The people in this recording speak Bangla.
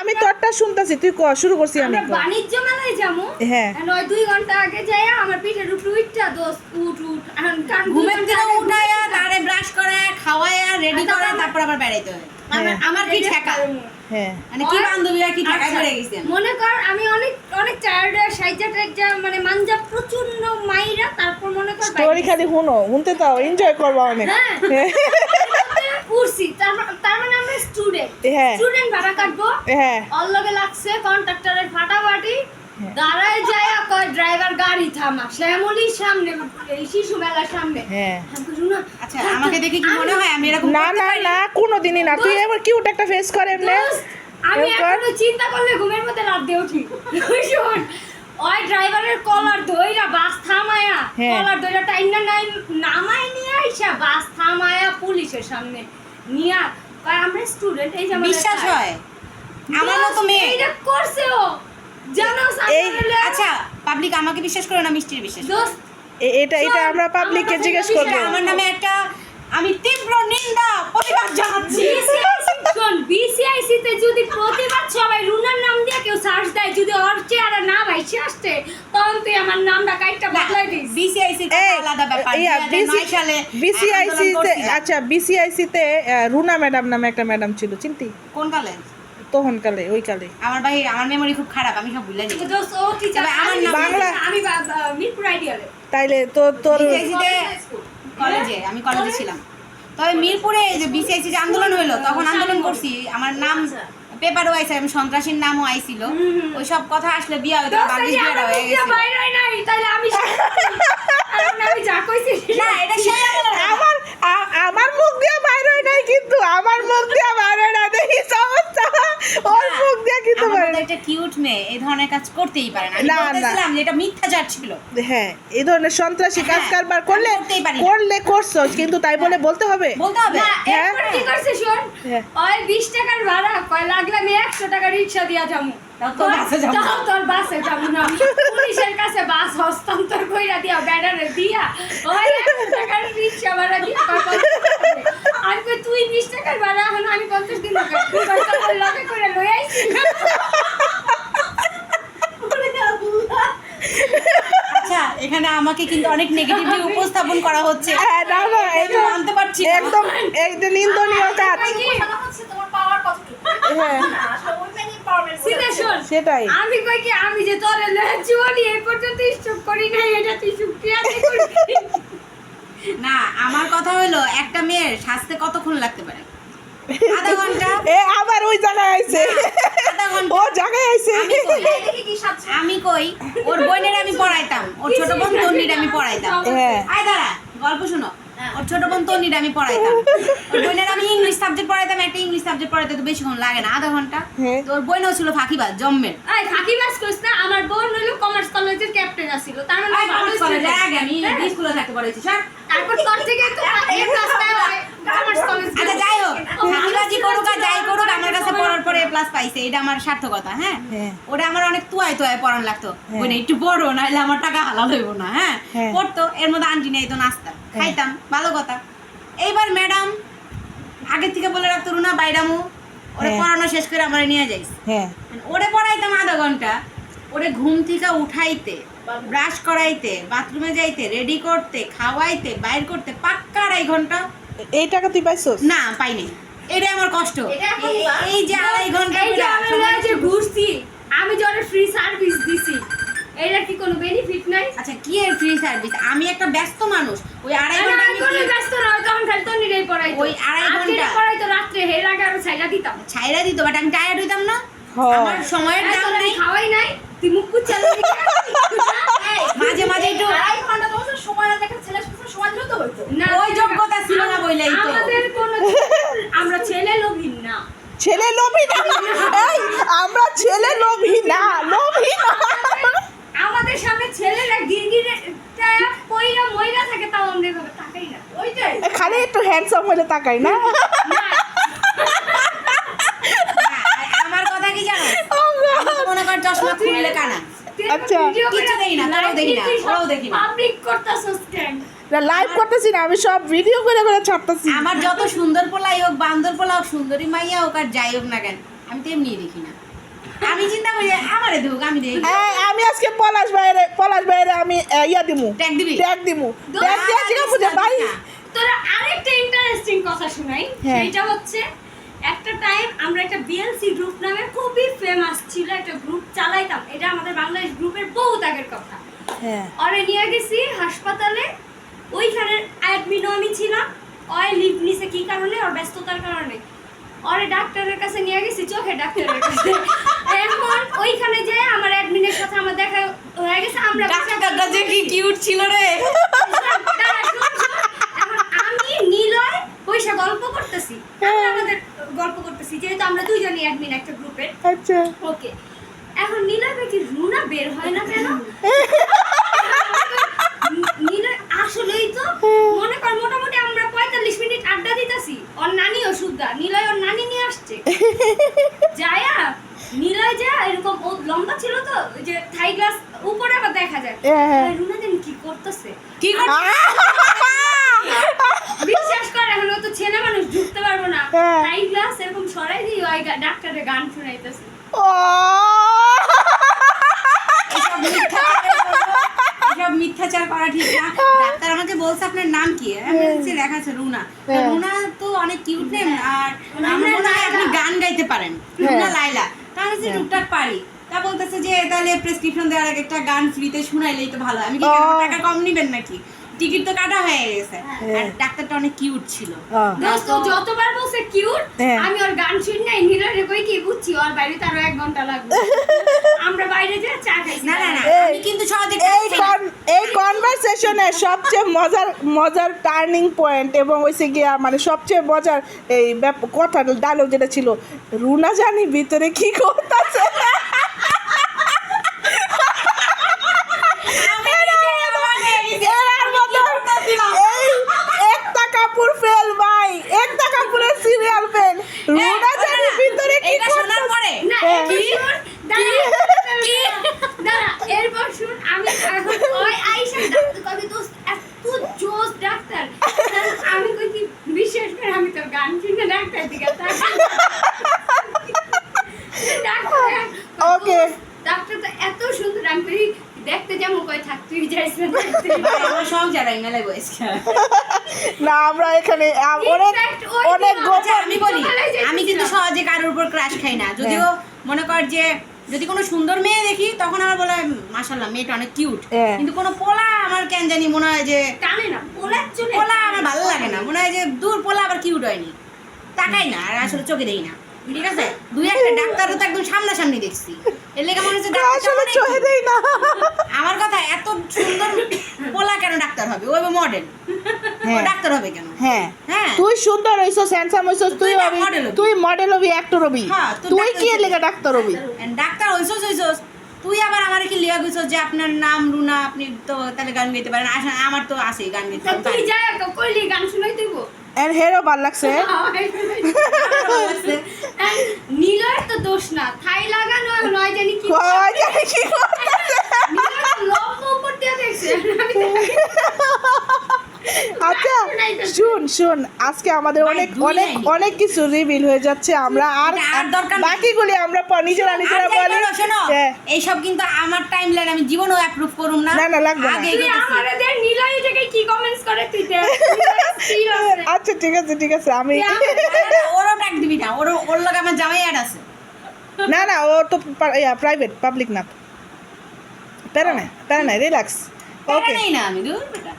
আমি তোরটা শুনতাছি, তুই শুরু করছিস। আমি আমরা বাণিজ্য মেলায় যাবো। হ্যাঁ 2 ঘন্টা আগে যাই আমার পিঠের উপর উঠটা দোস্ত উঠ এখন কান ঘুমের থেকে উঠায়া তারে ব্রাশ করে খাওয়ায়া রেডি করে তারপর আবার বেড়াইতে হয়। আমার কি ঠেকা, হ্যাঁ মানে কি বান্ধবীরা কি ঠেকা করে গেছে। মনে কর আমি অনেক অনেক টায়ার্ড সাইজা টাইজা মানে মানজা প্রচন্ড মাইরা তারপর মনে কর স্টোরি খালি শুনতে তাও এনজয় করবা অনেক। হ্যাঁ উঠছি তার মানে আমরা স্টুডেন্ট হ্যাঁ স্টুডেন্ট ভাড়া কাটবো। হ্যাঁ ওর লগে লাগছে কন্ট্রাক্টরের ফাটাফাটি দাঁড়ায় যায় কয় ড্রাইভার গাড়ি থামা শ্যামলির সামনে এই শিশু মেলার সামনে। হ্যাঁ আচ্ছা আমাকে দেখে কি মনে হয় আমি এরকম না না না কোনোদিনই না, তুই এবার কিউট একটা ফেস করে এমনি। আমি এখনো চিন্তা করলে ঘুমের মধ্যে রাত দিয়ে উঠি। শোন ওই ড্রাইভারের কলার ধইরা বাস থামায়া কলার ধইরা টাইনা নাই নামাই নিয়ে আইসা বাস থামায়া পুলিশের সামনে নিয়া কয় আমরা স্টুডেন্ট এই যে বিশ্বাস হয় আমার মতো মেয়ে এটা করছে ও জানো সামনে। আচ্ছা পাবলিক আমাকে বিশ্বাস করে না, মিষ্টির বিশ্বাস করে। দোস্ত এটা আমরা পাবলিককে জিজ্ঞেস করব। আমার নামে একটা আমি তীব্র নিন্দা প্রতিবাদ জানাচ্ছি। বিসিআইসি তে যদি প্রতিবাদ সবাই রুনার নাম দিয়ে কেউ সার্চ দেয় যদি ওর চেহারা না ভাইসে আসছে তখন তুই আমার নামটা কাইটটা বদলাই দিস। বিসিআইসি তে আলাদা ব্যাপার। 2009 সালে বিসিআইসি তে আচ্ছা বিসিআইসি তে রুনা ম্যাডাম নামে একটা ম্যাডাম ছিল, চিনতি? কোন কালে? তখন কালে, ওই কালে। আমার মেমোরি খুব খারাপ, আমি সব ভুলে যাই। দোস্ত ও টিচার আমার নাম বাংলা আমি মিরপুর আইডিয়ালে তাইলে তোর বিসিআইসি তে কলেজে আমি কলেজে ছিলাম। তবে মিরপুরে এই যে বিসিআইসি যে আন্দোলন হলো তখন আন্দোলন করছি, আমার নাম পেপারও আইছে, আমি সন্ত্রাসীর নামও আইছিল। ওই সব কথা আসলে বিয়া হইতো, বালিশ বিয়াটা হয়ে গেছে। বাইরে নাই তাহলে আমি আমি যা কইছি না এটা সেই আমার মুখ দিয়ে বাইরে হয় নাই, কিন্তু আমার মুখ দিয়ে বাইরে না দেখি সমস্যা, ওর মুখ দিয়ে কিন্তু বাইরে। আমাদের একটা কিউট মেয়ে এই ধরনের কাজ করতেই পারে না। আমি না, না। বলতেছিলাম যে এটা মিথ্যাচার ছিল। হ্যাঁ এই ধরনের সন্ত্রাসী কাজ কারবার করলে করতেই পারি না। করলে করছো, কিন্তু তাই বলে বলতে হবে? বলতে হবে না এরপর কি করছে শোন হ্যাঁ। ওই 20 টাকার ভাড়া কয় লাগলে আমি 100 টাকা রিকশা দিয়া যামু তাও তোর বাসে যাবো। তাও তোর বাসে যাবো না পুলিশের কাছে বাস হস্তান্তর কইরা দিয়া ব্যানারে দিয়া ওই 100 টাকার রিকশা ভাড়া দিয়া কয় 50 টাকা। আমি কই তুই 20 টাকার ভাড়া এখন আমি 50 দিন লগে করে লই আইছি। আচ্ছা এখানে আমাকে কিন্তু অনেক নেগেটিভলি উপস্থাপন করা হচ্ছে। হ্যাঁ না না এটা মানতে পারছি না। একদম একদম নিন্দনীয় কাজ। তোমার পাওয়ার কতটুকু হ্যাঁ সিধা শোন সেটাই। আমি কই কি আমি যে তোরে লেচুয়ালি এই পর্যন্ত স্টপ করি না এটা তুই শুকরিয়া দে করি না আমার কথা হলো একটা মেয়ের সাজতে কতক্ষণ লাগতে পারে? আধা ঘন্টা। এ আবার ওই জায়গায় আইছে, আধা ঘন্টা। ও জায়গায় আইছে। আমি কই ওর বোনের আমি পড়াইতাম, ওর ছোট বোন তন্নির আমি পড়াইতাম। হ্যাঁ আয় দাঁড়া গল্প শুনো। ওর ছোট বোন তন্নির আমি পড়াইতাম, ওর বোনের আমি ইংলিশ সাবজেক্ট পড়াইতাম। একটা ইংলিশ সাবজেক্ট পড়াইতে তো বেশিক্ষণ লাগে না, আধা ঘন্টা। হ্যাঁ। তোর বোনও ছিল ফাঁকিবাজ জম্মের। আই ফাঁকিবাজ কইছ না আমার বোন হলো কমার্স কলেজের ক্যাপ্টেন ছিল তার মানে ভালো ছিল আগে আমি স্কুলে থাকতে পড়াইছি স্যার। তারপর তোর থেকে তো এ ক্লাসটা কমার্স কলেজ আচ্ছা যাই হোক, ফাঁকিবাজি করুক আর যাই করুক আমার কাছে পড়ার পরে প্লাস পাইছে, এটা আমার সার্থকতা। হ্যাঁ হ্যাঁ। ওটা আমার অনেক তুয়ায় তুয়ায় পড়ান লাগতো, বোনে একটু পড়ো নাহলে আমার টাকা হালাল হইব না। হ্যাঁ হ্যাঁ। পড়তো, এর মধ্যে আন্টি নেই তো নাস্তা খাইতাম, ভালো কথা। এইবার ম্যাডাম আগের থেকে বলে রাখতো রুনা বাইরামু, ওরে হ্যাঁ। পড়ানো শেষ করে আমার নিয়ে যাইস। হ্যাঁ ওরে পড়াইতাম আধা ঘন্টা, ওরে ঘুম থেকে উঠাইতে, ব্রাশ করাইতে, বাথরুমে যাইতে, রেডি করতে, খাওয়াইতে, বাইর করতে পাক্কা 2.5 ঘন্টা। এই টাকা তুই পাইছস? না পাইনি, এটা আমার কষ্ট। এই যে 2.5 ঘন্টা এই যে আমি সময় যে ঘুরছি আমি যে ওরে ফ্রি সার্ভিস দিছি এর কি কোনো বেনিফিট নাই? আচ্ছা কি এর ফ্রি সার্ভিস? আমি একটা ব্যস্ত মানুষ, ওই 2.5 ঘন্টা আমি আমি কোনো ব্যস্ত নয় তখন খালি তো নিরেই পড়াইতো ওই 2.5 ঘন্টা। পড়াইতো রাত্রে হের আগে আরো ছাইড়া দিতাম ছাইরা দিত, বাট আমি টায়ার্ড হইতাম না। হ্যাঁ। আমার সময়ের দাম তোর নাই। খাওয়াই নাই তুই মুখ কুচালি মাঝে মাঝে একটু 2.5 ঘন্টা তোমার সময় না দেখা ছেলের সাথে সময় দিলে তো হইতো না ওই যোগ্যতা ছিল না বইলাই তো। আমাদের কোনো আমরা ছেলে লোভী না ছেলে লোভী না, এই আমরা ছেলে লোভী না, লোভী না। আমাদের সামনে ছেলেরা গিরগিরেটা কইরা মইরা থাকে তাও আমরা এভাবে তাকাই না ওইটাই খালি একটু হ্যান্ডসাম হলে তাকাই না। আমার কথা কি জানো, মনে কর চশমা খুললে কানা। আচ্ছা। কিচ্ছু দেখি না, তারাও দেখি না, ওরাও দেখি না। পাবলিক করতাছস কেন? লাইভ করতেছি না, আমি সব ভিডিও করে করে ছাড়তেছি। আমার যত সুন্দর পোলাই হোক, বান্দর পোলা হোক, সুন্দরী মাইয়া হোক আর যাই হোক না কেন, আমি তো এমনি দেখি না। আমি চিন্তা করি আমারে দেবো আমি দেই আমি আজকে পলাশ বাইরে আমি ইয়া দিমু ট্যাগ দিবি ট্যাগ দিমু ট্যাগ দিয়ে জিজ্ঞাসা করছে ভাই তোরা আরেকটা ইন্টারেস্টিং কথা শুনাই, হ্যাঁ। সেটা হচ্ছে একটা টাইম আমরা একটা বিএলসি গ্রুপ নামে খুবই ফেমাস ছিল একটা গ্রুপ চালাইতাম, এটা আমাদের বাংলাদেশ গ্রুপের বহুত আগের কথা। হ্যাঁ ওরে নিয়ে গেছি হাসপাতালে, ওইখানে অ্যাডমিনও আমি ছিলাম। ওই লিভ নিছে কি কারণে? ওর ব্যস্ততার কারণে। ওরে ডাক্তারের কাছে নিয়ে গেছি, চোখের ডাক্তারের কাছে। এখন ওইখানে যে আমার অ্যাডমিনের সাথে আমার দেখা হয়ে গেছে, আমরা ডাক্তারটা যে কি কিউট ছিল রে দাঁড়া, শোন, শোন। এখন আমি নিলয় পয়সা গল্প করতেছি, আমরা আমাদের গল্প করতেছি, যেহেতু আমরা দুইজনই অ্যাডমিন একটা গ্রুপের। আচ্ছা ওকে, এখন নিলয় ভাই কি রুনা বের হয় না কেন? নিলয় আসলেই তো মনে কর মোটামুটি আমরা 45 মিনিট আড্ডা দিতেছি, ওর নানি ওষুধটা নিলয় ওর নানি নিয়ে আসছে যায়া নিলয় যা এরকম ও লম্বা ছিল তো, ওই যে থাই গ্লাস উপরে আবার দেখা যায়। হ্যাঁ। ভাই, রুনা দেন কি করতেছে, কি করছিস? বিশ্বাস কর এখন ও তো ছেলে মানুষ ঢুকতে পারবো না, হ্যাঁ। থাই গ্লাস এরকম সরাই দিয়ে ওই ডাক্তারের গান শোনাইতেছে। ও এসব মিথ্যাচার করা ঠিক না। ডাক্তার আমাকে বলছে আপনার নাম কি, আমি বলছি লেখা আছে রুনা। তা রুনা তো অনেক কিউট নেম, আর আমার মনে হয় আপনি গান গাইতে পারেন, রুনা লাইলা। তা আমি বলছি টুকটাক পারি। তা বলতেছে যে তাহলে প্রেসক্রিপশন দেওয়ার আগে একটা গান ফ্রিতে শুনাইলেই তো ভালো। আমি কি টাকা কম নিবেন নাকি? টিকিট তো কাটা হয়ে গেছে। আর ডাক্তারটা অনেক কিউট ছিল। দোস্ত ও যতবার বলছে কিউট, হ্যাঁ। আমি ওর গান শুনি নাই, নিলয় কই কি বুঝছি ওর বাড়িতে আরো 1 ঘন্টা লাগবে। আমরা বাইরে যেয়ে চা খাইছি। না না না, এই- আমি কিন্তু সহজে এই কনভারসেশনের সবচেয়ে মজার টার্নিং পয়েন্ট এবং হইছে গিয়া মানে সবচেয়ে মজার এই কথা ডায়লগ যেটা ছিল, রুনা জানি ভিতরে কি করতেছে। একটা কাপড় ফেল ভাই, একটা কাপড়ের সিরিয়াল ফেল, রুনা জানি ভিতরে কি এটা শোনার করতেছে। পরে না, হ্যাঁ। এরপর শুন, দাঁড়া, এরপর শুন, আমি এখন ওই আইসা ডাক্তার কবি দোস্ত এত জোস ডাক্তার, আমি কই কি বিশ্বাস করে আমি তো গান শুনে ডাক্তার দিকে তাকাই। ডাক্তার ওকে। ডাক্তার তো এত সুন্দর, আমি কই দেখতে যেমন কই থাক তুই যাইস না। আমার সংসার আমি মেলায় বসে না আমরা এখানে অনেক In fact, ওই অনেক দিন গোপন আমি বলি আমি কিন্তু সহজে কারোর উপর ক্রাশ খাই না, যদিও মনে কর যে যদি কোনো সুন্দর মেয়ে দেখি তখন আমার বলে মাশাআল্লাহ মেয়েটা অনেক কিউট, হ্যাঁ। কিন্তু কোনো পোলা আমার কেন জানি মনে হয় যে টানে না, ওলার চলে পোলা আমার ভালো লাগে না, মনে হয় যে দূর পোলা আবার কিউট হয়নি, তাকাই না আর আসলে চোখে দেই না, ঠিক আছে? দুই একটা ডাক্তারও তো একদম সামনাসামনি দেখছি, এর লেগে মনে হচ্ছে ডাক্তার আসলে অনেক চোখে cute। দেই না। আমার কথা এত সুন্দর পোলা কেন ডাক্তার হবে, ও মডেল, ও হ্যাঁ। ডাক্তার হবে কেন? হ্যাঁ হ্যাঁ তুই সুন্দর হইছস, হ্যান্ডসাম হইছস, তুই তুই হবি, model হবি। তুই মডেল হবি, অ্যাক্টর হবি, হ্যাঁ, তুই তুই ডাক্তার কি হবি। লেগে ডাক্তার হবি? ডাক্তার হইছস তুই আবার আমার কি লিয়া কইছস যে আপনার নাম রুনা, আপনি তো তাহলে গান গাইতে পারেন, আমার তো আছে গান গাইতে তা তুই যাই কইলি গান শুনাই দিব। এর হেরো ভাল লাগছে। নীলয়ের তো দোষ না, থাই লাগানো নয় জানি কি কই জানি কি করতেছে। নীলয় তো লম্বা উপর দিয়ে দেখছে, আমি দেখি। আচ্ছা শুন আজকে আমাদের ভাই, অনেক দুই অনেক লাইনই। অনেক কিছু রিভিল হয়ে যাচ্ছে, আমরা আর এটা আর দরকার নেই। বাকিগুলি আমরা নিজেরা নিজেরা বলি। শোনো হ্যাঁ। এইসব কিন্তু আমার টাইমলাইন আমি জীবনও অ্যাপ্রুভ করুম না, না, না, লাগবে না। আগে তুই আমারে দে নীলয় থেকে কি কমেন্টস করে তুই দেখ। আচ্ছা ঠিক আছে আমি ওরও ট্যাগ দিবি না, ওর লগে আমার জামাই অ্যাড আছে। না ও তো প্রাইভেট পাবলিক না, প্যারা নাই রিল্যাক্স। ওকে ওকে নেই না আমি দূর বেটা।